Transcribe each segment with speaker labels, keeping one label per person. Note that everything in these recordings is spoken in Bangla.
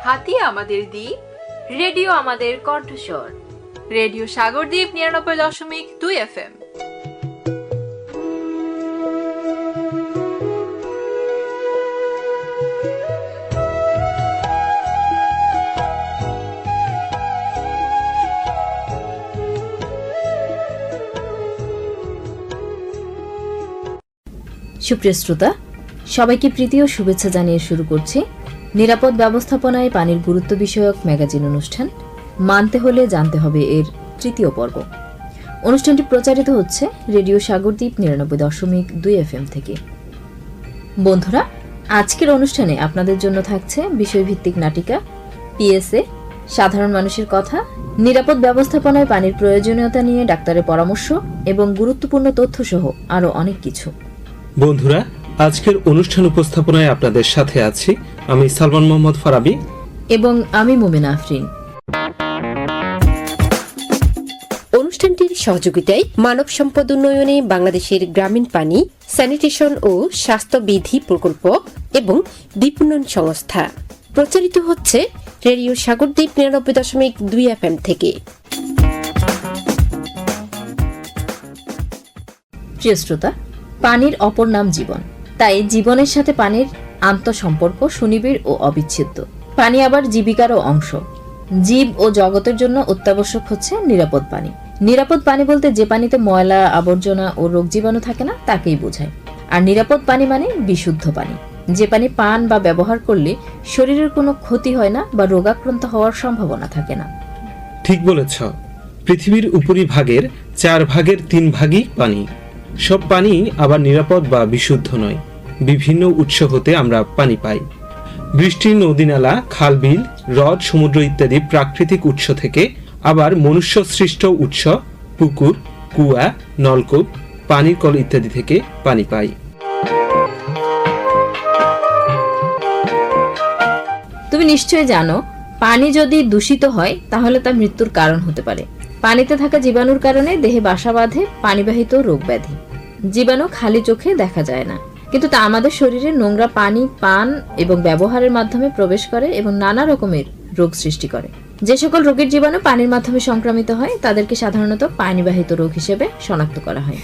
Speaker 1: হাতিয়ে আমাদের দ্বীপ,
Speaker 2: রেডিও আমাদের কণ্ঠস্বর।
Speaker 1: Radio Sagardwip ৯৯.২ FM।
Speaker 3: সুপ্রিয় শ্রোতা, সবাইকে প্রীতি ও শুভেচ্ছা জানিয়ে শুরু করছি নিরাপদ ব্যবস্থাপনায় পানির গুরুত্ব বিষয়ক ম্যাগাজিন অনুষ্ঠান মানতে হলে জানতে হবে এর তৃতীয় পর্ব। অনুষ্ঠানটি প্রচারিত হচ্ছে রেডিও সাগরদ্বীপ ৯৯.২ FM থেকে। বন্ধুরা, আজকের অনুষ্ঠানে আপনাদের জন্য থাকছে বিষয়ভিত্তিক নাটিকা, পিএসএ, সাধারণ মানুষের কথা, নিরাপদ ব্যবস্থাপনায় পানির প্রয়োজনীয়তা নিয়ে ডাক্তারের পরামর্শ এবং গুরুত্বপূর্ণ তথ্যসহ আরও অনেক কিছু।
Speaker 4: বন্ধুরা, আজকের অনুষ্ঠান উপস্থাপনায় আপনাদের সাথে আছি আমি সালমান মোহাম্মদ ফারাবি
Speaker 3: এবং আমি মোমেনা আফরিন।
Speaker 5: অনুষ্ঠানটির সহযোগিতায় মানব সম্পদ উন্নয়নে বাংলাদেশের গ্রামীণ পানি, স্যানিটেশন ও স্বাস্থ্যবিধি প্রকল্প এবং দ্বীপ উন্নয়ন সংস্থা। প্রচারিত হচ্ছে রেডিও সাগরদ্বীপ ৯৯.২ FM থেকে।
Speaker 3: প্রিয় শ্রোতা, পানির অপর নাম জীবন, তাই জীবনের সাথে পানির আন্তঃসম্পর্ক সুনিবিড় ও অবিচ্ছেদ্য। পানি আবার জীবিকারও অংশ। জীব ও জগতের জন্য অত্যাবশ্যক হচ্ছে নিরাপদ পানি। নিরাপদ পানি বলতে যে পানিতে ময়লা, আবর্জনা ও রোগ জীবাণু থাকে না তাকেই বোঝায়। আর নিরাপদ পানি মানে বিশুদ্ধ পানি, যে পানি পান বা ব্যবহার করলে শরীরের কোনো ক্ষতি হয় না বা রোগাক্রান্ত হওয়ার সম্ভাবনা থাকে না।
Speaker 4: ঠিক বলেছ। পৃথিবীর উপরিভাগের 4 ভাগের 3 ভাগই পানি। সব পানি আবার নিরাপদ বা বিশুদ্ধ নয়। বিভিন্ন উৎস হতে আমরা পানি পাই। বৃষ্টি, নদী-নালা, খাল, বিল, হ্রদ, সমুদ্র ইত্যাদি প্রাকৃতিক উৎস থেকে, আবার মনুষ্য সৃষ্ট উৎস পুকুর, কুয়া, নলকূপ, পানির কল ইত্যাদি থেকে পানি পাই।
Speaker 3: তুমি নিশ্চয়ই জানো, পানি যদি দূষিত হয় তাহলে তা মৃত্যুর কারণ হতে পারে। পানিতে থাকা জীবাণুর কারণে দেহে বাসা বাঁধে পানিবাহিত রোগ ব্যাধি। জীবাণু খালি চোখে দেখা যায় না, কিন্তু তা আমাদের শরীরে নোংরা পানি পান এবং ব্যবহারের মাধ্যমে প্রবেশ করে এবং নানা রকমের রোগ সৃষ্টি করে। যে সকল রোগের জীবাণু পানির মাধ্যমে সংক্রামিত হয় তাদেরকে সাধারণত পানিবাহিত রোগ হিসেবে শনাক্ত করা হয়।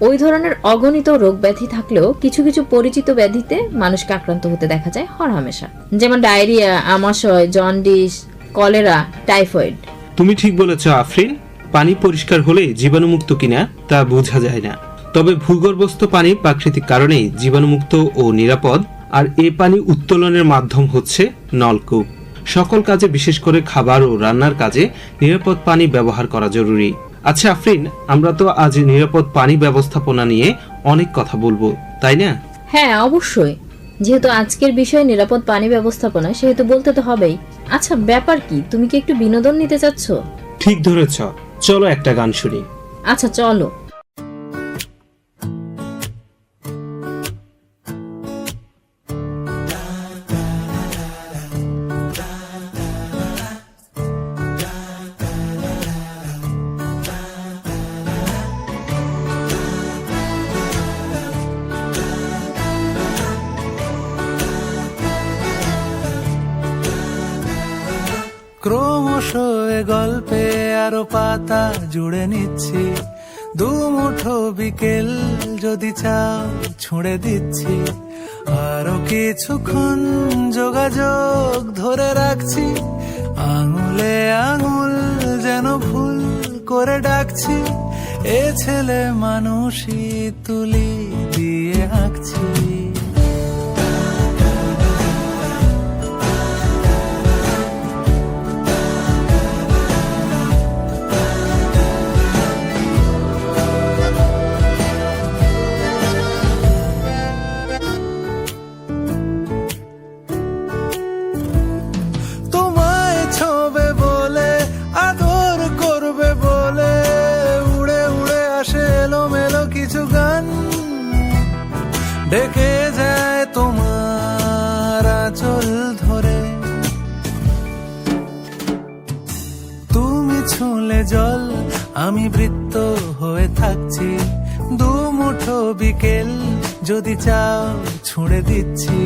Speaker 3: ওই ধরনের অগণিত রোগ ব্যাধি থাকলেও কিছু কিছু পরিচিত ব্যাধিতে মানুষকে আক্রান্ত হতে দেখা যায় হরহামেশা, যেমন ডায়রিয়া, আমাশয়, জন্ডিস, কলেরা, টাইফয়েড।
Speaker 4: তুমি ঠিক বলেছ আফরিন। পানি পরিষ্কার হলে জীবাণুমুক্ত কিনা তা বোঝা যায় না। তবে ভূগর্ভস্থ পানি প্রাকৃতিক কারণেই জীবাণুমুক্ত ও নিরাপদ। আর এ পানি উত্তোলনের মাধ্যম হচ্ছে নলকূপ। সকল কাজে, বিশেষ করে খাবার ও রান্নার কাজে নিরাপদ পানি ব্যবহার করা জরুরি। আচ্ছা আফরিন, আমরা তো আজ নিরাপদ পানি ব্যবস্থাপনা নিয়ে অনেক কথা বলবো, তাই না?
Speaker 3: হ্যাঁ, অবশ্যই। যেহেতু আজকের বিষয় নিরাপদ পানি ব্যবস্থাপনা, সেহেতু বলতে তো হবেই। আচ্ছা, ব্যাপার কি? তুমি কি একটু বিনোদন নিতে চাচ্ছ?
Speaker 4: ঠিক ধরেছ। চলো একটা গান শুনি।
Speaker 3: আচ্ছা, চলো।
Speaker 6: ক্রমশ এ গল্পে আরো পাতা জুড়ে নিচ্ছি। দুমুঠো বিকেল যদি চাও ছুঁড়ে দিচ্ছি। আরো কিছুক্ষণ যোগাযোগ ধরে রাখছি। আঙুলে আঙুল যেন ভুল করে ডাকছি। এ ছেলে মানুষই তুলি দিয়ে আঁকছি। ডেকে যায় তোমার আঁচল ধরে। তুমি ছুঁলে জল, আমি বৃত্ত হয়ে থাকছি। দুমুঠো বিকেল যদি চাও ছুঁড়ে দিচ্ছি।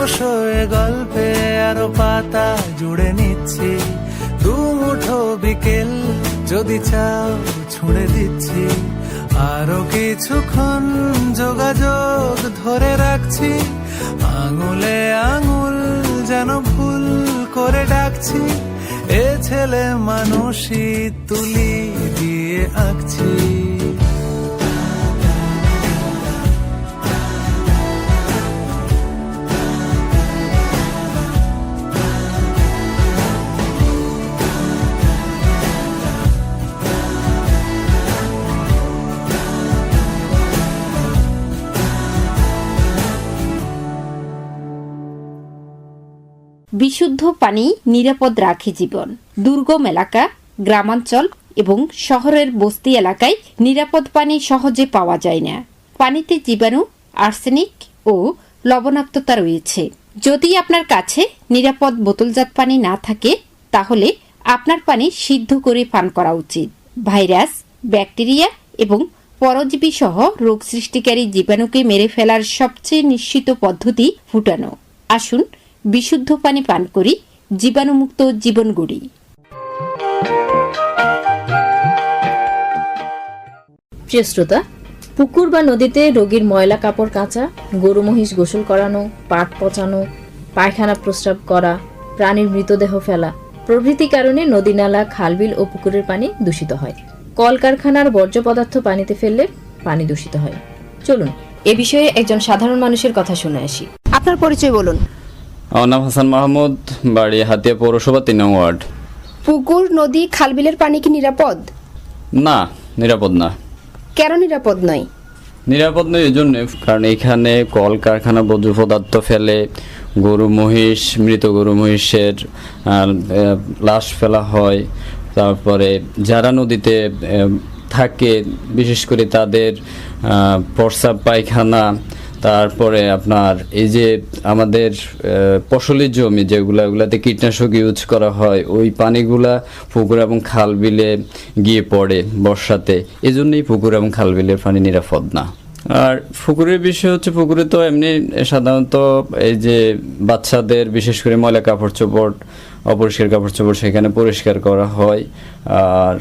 Speaker 6: ক্রমশই গল্পে আরো পাতা জুড়ে নিচ্ছি, দুমুঠো বিকেল যদি চাও ছুঁড়ে দিচ্ছি, আরো কিছুক্ষণ যোগাযোগ ধরে রাখছি, আঙুলে আঙুল যেন ভুল করে ডাকছি, এ ছেলে মানুষই তুলি দিয়ে আঁকছি।
Speaker 5: বিশুদ্ধ পানি নিরাপদ রাখে জীবন। দুর্গম এলাকা, গ্রামাঞ্চল এবং শহরের বস্তি এলাকায় নিরাপদ পানি সহজে পাওয়া যায় না। পানিতে জীবাণু, আর্সেনিক ও লবণাক্ততা রয়েছে। যদি আপনার কাছে নিরাপদ বোতলজাত পানি না থাকে, তাহলে আপনার পানি সিদ্ধ করে পান করা উচিত। ভাইরাস, ব্যাকটেরিয়া এবং পরজীবী সহ রোগ সৃষ্টিকারী জীবাণুকে মেরে ফেলার সবচেয়ে নিশ্চিত পদ্ধতি ফুটানো। আসুন বিশুদ্ধ পানি পান করি, জীবাণুমুক্ত জীবন গড়ি।
Speaker 3: প্রিয় শ্রোতা, পুকুর বা নদীতে রোগীর ময়লা কাপড় কাচা, গরু মহিষ গোসল করানো, পাট পচানো, পায়খানা প্রস্রাব করা, প্রাণীর মৃতদেহ ফেলা প্রভৃতি কারণে নদী, নালা, খালবিল ও পুকুরের পানি দূষিত হয়। কলকারখানার বর্জ্য পদার্থ পানিতে ফেললে পানি দূষিত হয়। চলুন এ বিষয়ে একজন সাধারণ মানুষের কথা শুনে আসি। আপনার পরিচয় বলুন।
Speaker 7: আমার নাম হাসান মাহমুদ, বাড়ি হাতিয়া পৌরসভা ৩ নং ওয়ার্ড।
Speaker 5: পুকুর, নদী, খালবিলের পানি কি নিরাপদ?
Speaker 7: না, নিরাপদ না।
Speaker 5: কেন নিরাপদ নয়?
Speaker 7: নিরাপদ নয় এই জন্য, কারণ এখানে কলকারখানা বর্জ্য পদার্থ ফেলে গরু মহিষ, মৃত গরু মহিষের লাশ ফেলা হয়। তারপরে যারা নদীতে থাকে, বিশেষ করে তাদের প্রস্রাব, পায়খানা, তারপরে আপনার এই যে আমাদের ফসলের জমি যেগুলোতে কীটনাশক ইউজ করা হয়, ওই পানিগুলা পুকুর এবং খাল বিলে গিয়ে পড়ে বর্ষাতে। এজন্যই পুকুর এবং খাল বিলের পানি নিরাপদ না। আর পুকুরের বিষয় হচ্ছে, পুকুরে তো এমনি সাধারণত এই যে বাচ্চাদের বিশেষ করে ময়লা কাপড় চোপড়, অপরিষ্কার কাপড় চোপড় সেখানে পরিষ্কার করা হয়, আর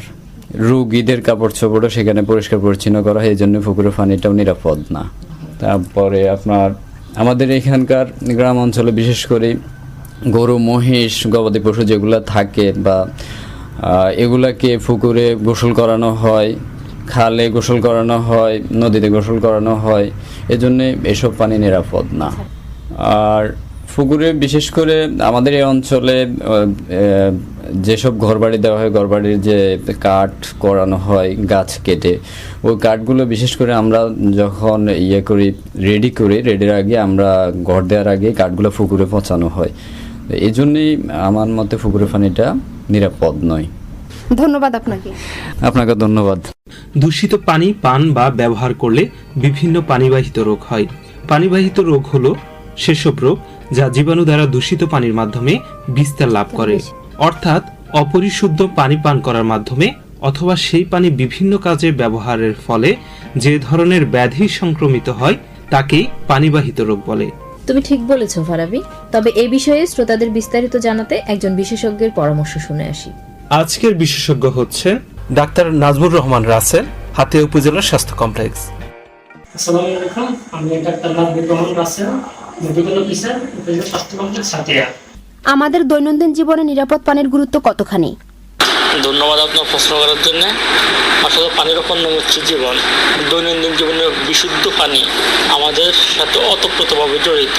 Speaker 7: রোগীদের কাপড় চোপড়ও সেখানে পরিষ্কার পরিচ্ছন্ন করা হয়। এই জন্য পুকুরের পানিটাও নিরাপদ না। তারপরে আপনার আমাদের এখানকার গ্রাম অঞ্চলে বিশেষ করে গরু মহিষ, গবাদি পশু যেগুলো থাকে বা এগুলাকে পুকুরে গোসল করানো হয়, খালে গোসল করানো হয়, নদীতে গোসল করানো হয়। এজন্যে এসব পানি নিরাপদ না। আর পুকুরে বিশেষ করে আমাদের এই অঞ্চলে যেসব ঘরবাড়ি দেওয়া হয়, ঘরবাড়ির যে কাঠ করানো হয় গাছ কেটে, ওই কাঠগুলো বিশেষ করে আমরা যখন রেডির আগে, আমরা ঘর দেওয়ার আগে কাঠগুলো পুকুরে পচানো হয়। এই জন্যই আমার মতে পুকুরের পানিটা নিরাপদ নয়।
Speaker 5: ধন্যবাদ আপনাকে।
Speaker 7: আপনাকে ধন্যবাদ।
Speaker 4: দূষিত পানি পান বা ব্যবহার করলে বিভিন্ন পানিবাহিত রোগ হয়। পানিবাহিত রোগ হলো সেসব রোগ যা জীবাণু দ্বারা দূষিত পানির মাধ্যমে বিস্তার লাভ করে, অর্থাৎ অপরিশুদ্ধ পানি পান করার মাধ্যমে অথবা সেই পানি বিভিন্ন কাজে ব্যবহারের ফলে যে ধরনের ব্যাধি সংক্রমিত হয় তাকেই পানিবাহিত রোগ বলে।
Speaker 3: তুমি ঠিক বলেছো ফারাবি। তবে এই বিষয়ে শ্রোতাদের বিস্তারিত জানাতে একজন বিশেষজ্ঞের পরামর্শ শুনে আসি।
Speaker 4: আজকের বিশেষজ্ঞ হচ্ছেন ডাক্তার নাজমুর রহমান রাসেল, হাতিয়া উপজেলা স্বাস্থ্য কমপ্লেক্স।
Speaker 8: আসসালামু আলাইকুম, আমি doctor Najmur Rahman Rasel, medical officer, উপজেলা স্বাস্থ্য কমপ্লেক্স হাতিয়া।
Speaker 5: আমাদের দৈনন্দিন জীবনে নিরাপদ পানির গুরুত্ব কতখানি?
Speaker 8: ধন্যবাদ আপনার প্রশ্ন করার জন্য। আসলে পানির ওপর নাম হচ্ছে জীবন। দৈনন্দিন জীবনের বিশুদ্ধ পানি আমাদের সাথে ওতপ্রোতভাবে জড়িত।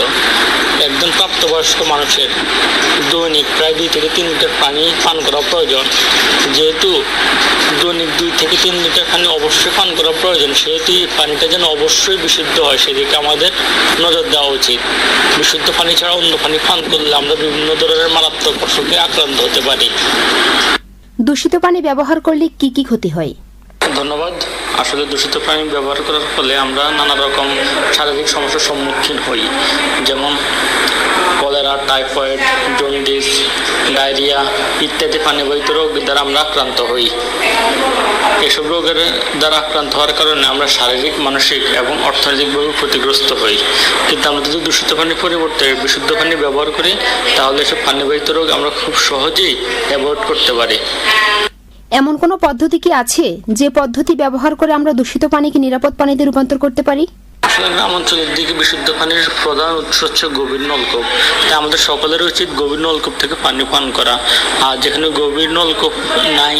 Speaker 8: একজন প্রাপ্তবয়স্ক মানুষের দৈনিক প্রায় 2 থেকে 3 লিটার পানি পান করা প্রয়োজন। যেহেতু দৈনিক 2 থেকে 3 লিটার পানি অবশ্যই পান করা প্রয়োজন, সেহেতু এই পানিটা যেন অবশ্যই বিশুদ্ধ হয় সেদিকে আমাদের নজর দেওয়া উচিত। বিশুদ্ধ পানি ছাড়া অন্য পানি পান করলে আমরা বিভিন্ন ধরনের মারাত্মক অসুখে আক্রান্ত হতে পারি।
Speaker 5: দূষিত পানি ব্যবহার করলে কি কি ক্ষতি হয়?
Speaker 8: ধন্যবাদ। আসলে দূষিত পানি ব্যবহার করার ফলে আমরা নানা রকম শারীরিক সমস্যার সম্মুখীন হই, যেমন cholera, cholera, typhoid, jaundice, diarrhoea ইত্যাদি পানিবাহিত রোগ দ্বারা আমরা আক্রান্ত হই। এসব রোগের দ্বারা আক্রান্ত হওয়ার কারণে আমরা শারীরিক, মানসিক এবং অর্থনৈতিকভাবে ক্ষতিগ্রস্ত হই। কিন্তু আমরা যদি দূষিত পানির পরিবর্তে বিশুদ্ধ পানি ব্যবহার করি, তাহলে এসব পানিবাহিত রোগ আমরা খুব সহজেই অ্যাভয়েড করতে পারি।
Speaker 5: এমন কোনো পদ্ধতি কি আছে যে পদ্ধতি ব্যবহার করে আমরা দূষিত পানিকে নিরাপদ পানিতে রূপান্তর করতে পারি?
Speaker 8: আসলে গ্রাম অঞ্চলের দিকে বিশুদ্ধ পানির প্রধান উৎস হচ্ছে গভীর নলকূপ। তাই আমাদের সকলের উচিত গভীর নলকূপ থেকে পানি পান করা। আর যেখানে গভীর নলকূপ নাই,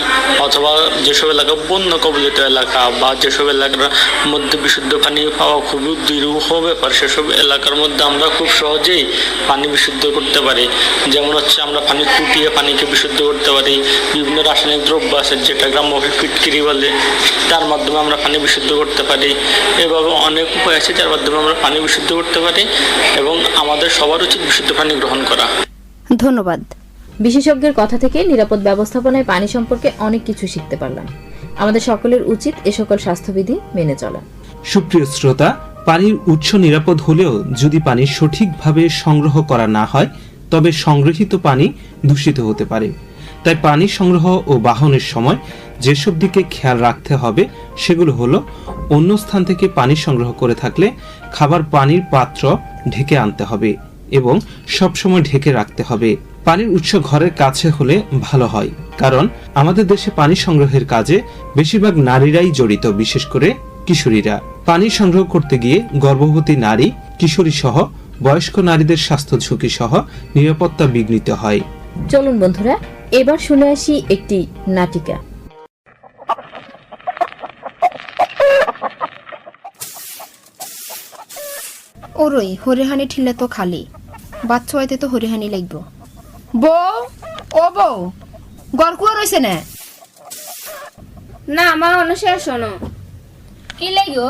Speaker 8: অথবা যেসব এলাকা বন্যা কবলিত এলাকা বা যেসব এলাকার মধ্যে বিশুদ্ধ পানি পাওয়া খুবই দুরূহ ব্যাপার, সেসব এলাকার মধ্যে আমরা খুব সহজেই পানি বিশুদ্ধ করতে পারি। যেমন হচ্ছে আমরা পানি ফুটিয়ে পানিকে বিশুদ্ধ করতে পারি। বিভিন্ন রাসায়নিক দ্রব্য আছে যেটা গ্রাম্যভাষায় ফিটকিরি বলে, তার মাধ্যমে আমরা পানি বিশুদ্ধ করতে পারি। এভাবে অনেক উপায় আছে যার মাধ্যমে আমরা পানি বিশুদ্ধ করতে পারি, এবং আমাদের সবার উচিত বিশুদ্ধ পানি গ্রহণ করা।
Speaker 5: ধন্যবাদ।
Speaker 3: বিশেষজ্ঞের কথা থেকে নিরাপদ ব্যবস্থাপনায় পানি সম্পর্কে অনেক কিছু শিখতে পারলাম। আমাদের সকলের উচিত এ সকল স্বাস্থ্যবিধি মেনে চলা।
Speaker 4: সুপ্রিয় শ্রোতা, পানির উৎস নিরাপদ হলেও যদি পানি সঠিকভাবে সংগ্রহ করা না হয়, তবে সংগৃহীত পানি দূষিত হতে পারে। তাই পানি সংগ্রহ ও বাহনের সময় যেসব দিকে খেয়াল রাখতে হবে সেগুলো হলো: অন্য স্থান থেকে পানি সংগ্রহ করে থাকলে খাবার পানির পাত্র ঢেকে আনতে হবে এবং সবসময় ঢেকে রাখতে হবে। পানির উৎস ঘরের কাছে হলে ভালো হয়, কারণ আমাদের দেশে পানি সংগ্রহের কাজে বেশিরভাগ নারীরাই জড়িত, বিশেষ করে কিশোরীরা। পানি সংগ্রহ করতে গিয়ে গর্ভবতী নারী, কিশোরী সহ বয়স্ক নারীদের স্বাস্থ্য ঝুঁকি সহ নিরাপত্তা বিঘ্নিত হয়।
Speaker 3: চলুন বন্ধুরা, এবার শুনে আসি একটি নাটিকা।
Speaker 5: ওরই হরিহানি ঠিলে তো খালি, বাচ্চা হইতে তো হরিহানি লাগবো। বউ, ও বউ, গড়কুয়া রইছে না?
Speaker 2: না মা, অনুসার শোনো। কি লাগো?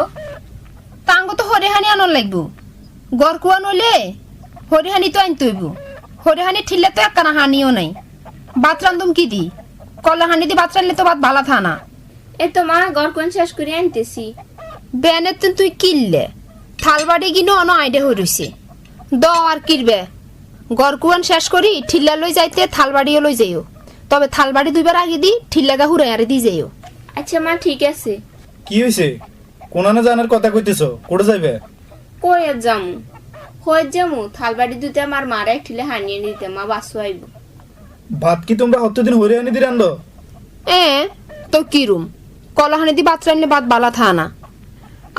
Speaker 5: তাঙ্গ তো হরিহানি আনন লাগবো। গড়কুয়া নইলে হরিহানি তো আনতে হইব। হরিহানি ঠিলে তো একখানা হানিও নাই। ভাত রান্ধুম কি দি? কলা হানি দি ভাত রানলে তো ভাত ভালা থা না।
Speaker 2: এ তো মা, গড়কন শেষ করে আনতেছি।
Speaker 5: বেনের তুই কিনলে থালবাড়ি কিনো অন আইডে হয়ে রইছে। দ আর কিরবে, গড়কুয়ান শেষ করি ঠিল্লা লই যাইতে থালবাড়িও লই যাইও। তবে থালবাড়ি দুইবার আগে দি ঠিল্লাগা হুড়াই আরে দি যাইও।
Speaker 2: আচ্ছা মা, ঠিক আছে।
Speaker 9: কি হইছে? কোনানা জানার কথা কইতেছো? কোড়ে যাইবে?
Speaker 2: কই আর যামু? কই যামু? থালবাড়ি দুইতে আমার মারা একটিলে হানিয়ে দিতে, মা বাসু আইব।
Speaker 9: ভাত কি তোমরা হত্যদিন হরিয়ানি দি রান্ধো?
Speaker 5: তো কিরুম, কলাহানি দি ভাত রানলে ভাত বালা থা না।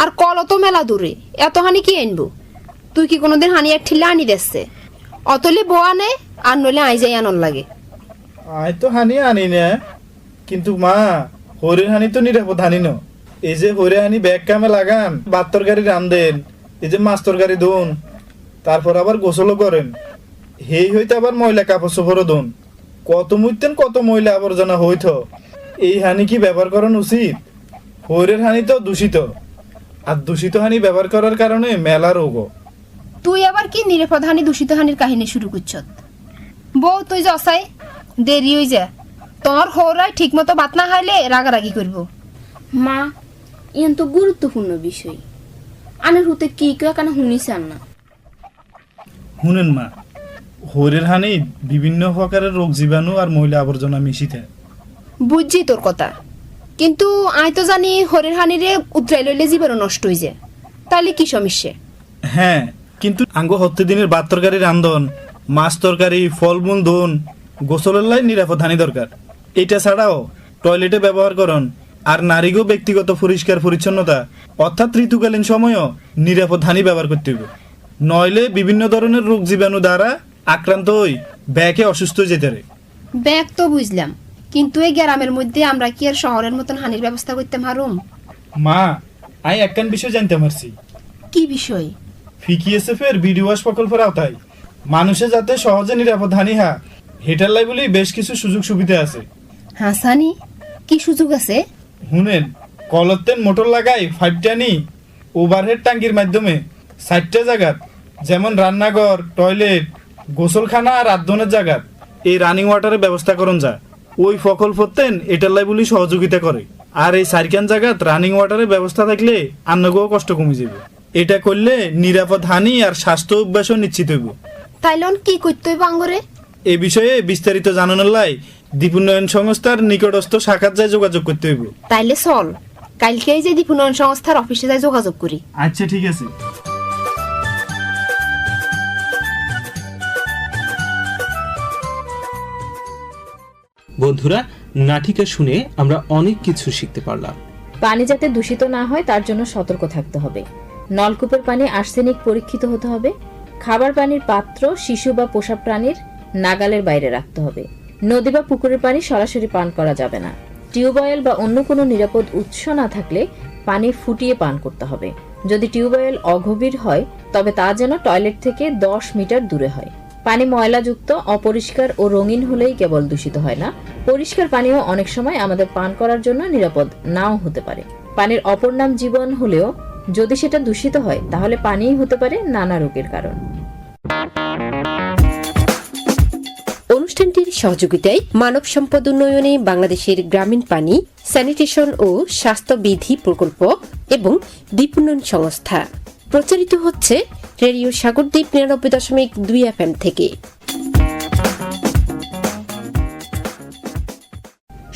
Speaker 5: আর কল তো মেলা দূরে, এত হানি কি আনবো? তুই কি কোনোদিন হানি এক ঠিল্লা আনি দেশে? অতলে বোয়া নে, আর নইলে আই যাই আনন লাগে।
Speaker 9: আই তো হানি আনি না, কিন্তু মা হরির হানি তো নিরাপদ হানি ন। এই যে হরে হানি ব্যাগ কামে লাগান, ভাত তরকারি রান্ধেন, এই যে মাছ তরকারি ধুন, তারপর আবার গোসলও করেন, হেই হইতে আবার ময়লা কাপড় চোপড়ও ধুন। কত মুইতেন কত ময়লা আবর্জনা হইত। এই হানি কি ব্যবহার করানো উচিত? হরের হানি তো দূষিত, আর দূষিত হানি ব্যবহার করার কারণে মেলা রোগ।
Speaker 5: তুই আবার কি নিরাপদ হানি দূষিত হানির কাহিনী শুরু করছত? বউ তুই যসাই দেরি হই যা, তোর হরাই ঠিক মতো ভাত না খাইলে রাগারাগি করবো।
Speaker 2: মা, ইয়ান তো গুরুত্বপূর্ণ বিষয়। আনের হুতে কি কেউ কেন শুনিছেন না?
Speaker 9: শুনেন মা, হরের হানি বিভিন্ন প্রকারের রোগ জীবাণু আর ময়লা আবর্জনা মিশিতে।
Speaker 5: বুঝছি তোর কথা, কিন্তু আই তো জানি হরের হানিরে উতরাই লইলে জীবাণু নষ্ট হয়ে যায়, তাহলে কি সমস্যা?
Speaker 9: হ্যাঁ, কিন্তু আঙ্গ হত্যে দিনের ভাত তরকারি রান্ধন, মাছ তরকারি, ফলমূল ধুন, গোসলের লাই নিরাপদ হানি দরকার। এটা ছাড়াও টয়লেটে ব্যবহার করুন, আর নারীগো ব্যক্তিগত পরিষ্কার পরিচ্ছন্নতা অর্থাৎ ঋতুকালীন সময়ও নিরাপদ হানি ব্যবহার করতে হবে। নইলে বিভিন্ন ধরনের রোগ জীবাণু দ্বারা আক্রান্ত হই ব্যাকে অসুস্থ যেতে পারে।
Speaker 5: ব্যাগ তো বুঝলাম, কিন্তু এই গ্রামের মধ্যে আমরা কি আর শহরের মতন হানির ব্যবস্থা করতে পারুম?
Speaker 9: মা, আমি একখান বিষয় জানতে পারছি।
Speaker 5: কি বিষয়?
Speaker 9: FICSF এর বিডি ওয়াশ প্রকল্পের আওতায় মানুষে যাতে সহজে নিরাপদ হানি হা হেটার লাই বলেই বেশ কিছু সুযোগ সুবিধা আছে।
Speaker 5: হাসানি, কি সুযোগ আছে?
Speaker 9: শুনেন, কলতেন মোটর লাগাই 5টা নি ওভারহেড ট্যাঙ্কির মাধ্যমে 60টা জায়গাত, যেমন রান্নাঘর, টয়লেট, গোসলখানা আর আধনের জায়গাত এই রানিং ওয়াটারের ব্যবস্থা করুন যা। ওই প্রকল্পতেন এটার লাই বলি সহযোগিতা করে। আর এই 4খান জায়গাত রানিং ওয়াটারের ব্যবস্থা থাকলে আন্নগো কষ্ট কমে যাবে। এটা করলে নিরাপদ হানি আর স্বাস্থ্য অভ্যাসও নিশ্চিত হইব।
Speaker 2: তাইলে কি করতে হইব আঙ্গরে?
Speaker 9: এ বিষয়ে বিস্তারিত জানানোর লাই দ্বীপ উন্নয়ন সংস্থার নিকটস্থ শাখার যায় যোগাযোগ করতে হইব।
Speaker 2: তাইলে চল কালকেই যে দ্বীপ উন্নয়ন সংস্থার অফিসে যাই যোগাযোগ করি।
Speaker 9: আচ্ছা ঠিক আছে।
Speaker 4: বন্ধুরা, নাটিকা শুনে আমরা অনেক কিছু শিখতে পারলাম।
Speaker 3: পানি যাতে দূষিত না হয় তার জন্য সতর্ক থাকতে হবে। নলকূপের পানি আর্সেনিক পরীক্ষিত হতে হবে। খাবার পানির পাত্র শিশু বা পোষা প্রাণীর নাগালের বাইরে রাখতে হবে। নদী বা পুকুরের পানি সরাসরি পান করা যাবে না। টিউবওয়েল বা অন্য কোনো নিরাপদ উৎস না থাকলে পানি ফুটিয়ে পান করতে হবে। যদি টিউবওয়েল অগভীর হয় তবে তা যেন টয়লেট থেকে 10 মিটার দূরে হয়। পানি ময়লাযুক্ত, অপরিষ্কার ও রঙিন হলেই কেবল দূষিত হয় না, পরিষ্কার পানিও অনেক সময় আমাদের পান করার জন্য নিরাপদ নাও হতে পারে। পানির অপর নাম জীবন হলেও যদি সেটা দূষিত হয় তাহলে পানিই হতে পারে নানা রোগের কারণ।
Speaker 5: অনুষ্ঠানটির সহযোগিতায় মানব সম্পদ উন্নয়নে বাংলাদেশের গ্রামীণ পানি, স্যানিটেশন ও স্বাস্থ্যবিধি প্রকল্প এবং দ্বীপ উন্নয়ন সংস্থা। প্রচারিত হচ্ছে রেডিও সাগরদ্বীপ 99.2 FM থেকে।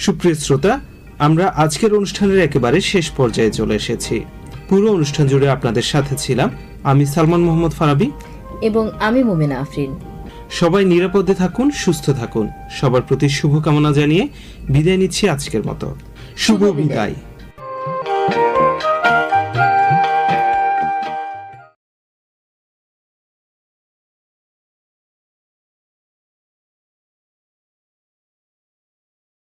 Speaker 4: সুপ্রিয় শ্রোতা, আমরা আজকের অনুষ্ঠানের একেবারে শেষ পর্যায়ে চলে এসেছি। পুরো অনুষ্ঠান জুড়ে আপনাদের সাথে ছিলাম আমি সালমান মোহাম্মদ ফারাবি
Speaker 3: এবং আমি মুমিনা আফরিন।
Speaker 4: সবাই নিরাপদে থাকুন, সুস্থ থাকুন। সবার প্রতি শুভকামনা জানিয়ে বিদায় নিচ্ছি আজকের মতো। শুভ বিদায়।